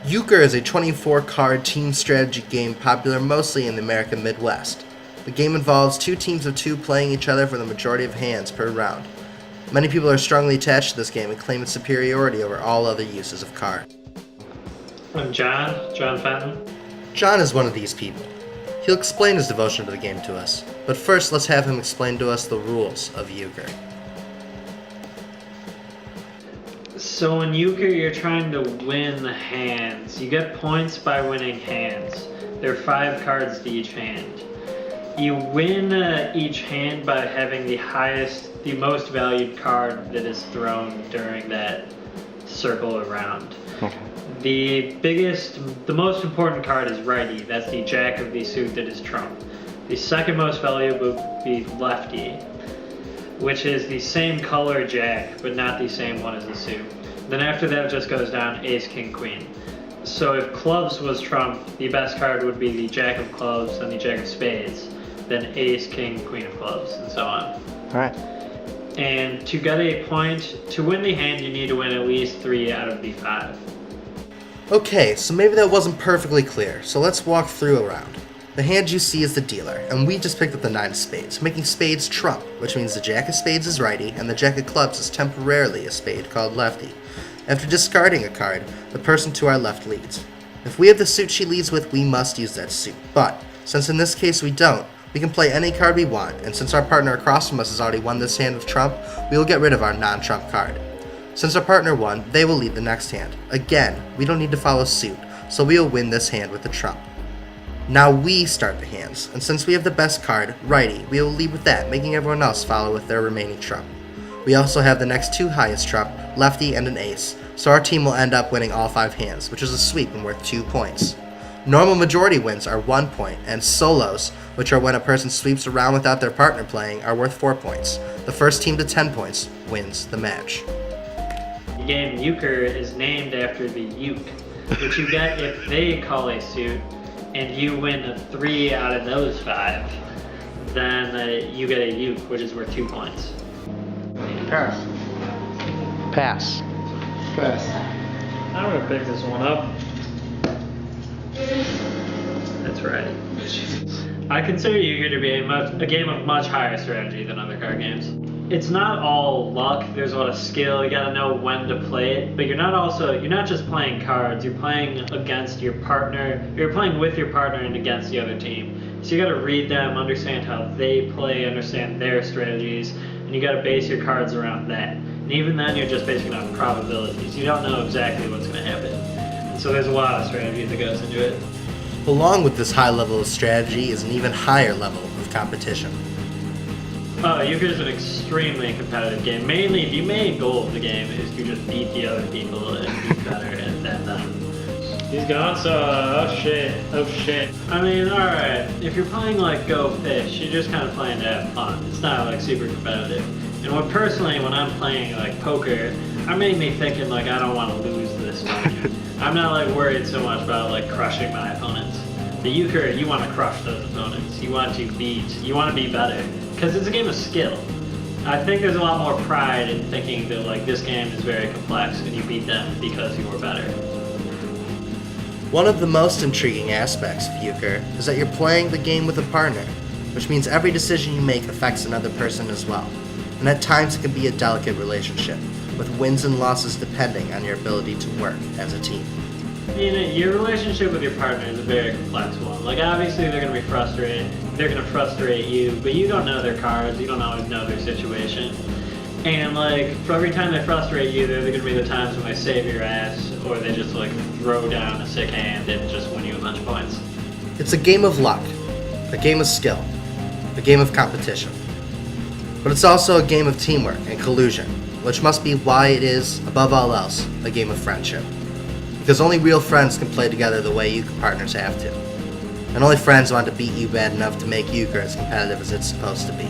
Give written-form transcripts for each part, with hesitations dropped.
Euchre is a 24-card team strategy game popular mostly in the American Midwest. The game involves two teams of two playing each other for the majority of hands per round. Many people are strongly attached to this game and claim its superiority over all other uses of card. I'm John Fenton. John is one of these people. He'll explain his devotion to the game to us, but first let's have him explain to us the rules of Euchre. So in Euchre, you're trying to win hands. You get points by winning hands. There are 5 cards to each hand. You win each hand by having the most valued card that is thrown during that circle around. Okay. The most important card is righty. That's the jack of the suit that is trump. The second most valuable would be lefty, which is the same color jack, but not the same one as the suit. Then after that, it just goes down ace, king, queen. So if clubs was trump, the best card would be the jack of clubs and the jack of spades. Then ace, king, queen of clubs, and so on. Alright. And to get a point, to win the hand, you need to win at least 3 out of the 5. Okay, so maybe that wasn't perfectly clear, so let's walk through a round. The hand you see is the dealer, and we just picked up the 9 of spades, making spades trump, which means the jack of spades is righty, and the jack of clubs is temporarily a spade called lefty. After discarding a card, the person to our left leads. If we have the suit she leads with, we must use that suit, but since in this case we don't, we can play any card we want, and since our partner across from us has already won this hand with trump, we will get rid of our non-trump card. Since our partner won, they will lead the next hand. Again, we don't need to follow suit, so we will win this hand with the trump. Now we start the hands, and since we have the best card, righty, we will lead with that, making everyone else follow with their remaining trump. We also have the next 2 highest trump, lefty and an ace, so our team will end up winning all 5 hands, which is a sweep and worth 2 points. Normal majority wins are 1 point, and solos, which are when a person sweeps around without their partner playing, are worth 4 points. The first team to 10 points wins the match. The game Euchre is named after the uke, which you get if they call a suit, and you win 3 out of those 5, then you get a uke, which is worth 2 points. Pass. Pass. Pass. I'm gonna pick this one up. That's right. I consider Euchre to be a game of much higher strategy than other card games. It's not all luck. There's a lot of skill. You gotta know when to play it. But you're not just playing cards. You're playing against your partner. You're playing with your partner and against the other team. So you gotta read them, understand how they play, understand their strategies, and you gotta base your cards around that. And even then, you're just basing it on probabilities. You don't know exactly what's gonna happen. And so there's a lot of strategy that goes into it. Along with this high level of strategy is an even higher level of competition. Euchre is an extremely competitive game. Mainly, the main goal of the game is to just beat the other people and be better than them. He's gone, so, oh shit. I mean, alright, if you're playing like Go Fish, you're just kind of playing to have fun. It's not like super competitive. And when I'm playing like poker, I make me thinking like I don't want to lose this money. I'm not like worried so much about like crushing my opponents. The Euchre, you want to crush those opponents. You want to be better. Because it's a game of skill. I think there's a lot more pride in thinking that like this game is very complex and you beat them because you were better. One of the most intriguing aspects of Euchre is that you're playing the game with a partner, which means every decision you make affects another person as well. And at times it can be a delicate relationship, with wins and losses depending on your ability to work as a team. You know, your relationship with your partner is a very complex one. Like obviously they're going to be frustrated, they're going to frustrate you, but you don't know their cards, you don't always know their situation. And like, for every time they frustrate you, there are going to be the times when they save your ass, or they just like throw down a sick hand and just win you a bunch of points. It's a game of luck, a game of skill, a game of competition. But it's also a game of teamwork and collusion, which must be why it is, above all else, a game of friendship. Because only real friends can play together the way Euchre partners have to. And only friends want to beat you bad enough to make Euchre as competitive as it's supposed to be.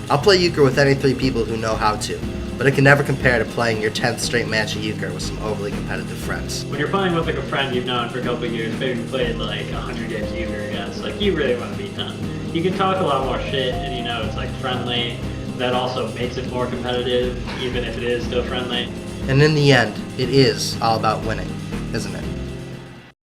I'll play Euchre with any 3 people who know how to, but it can never compare to playing your 10th straight match of Euchre with some overly competitive friends. When you're playing with like a friend you've known for a couple of years, maybe you played like 100 games of Euchre against, like you really want to beat them. You can talk a lot more shit and you know it's like friendly. That also makes it more competitive, even if it is still friendly. And in the end, it is all about winning, isn't it?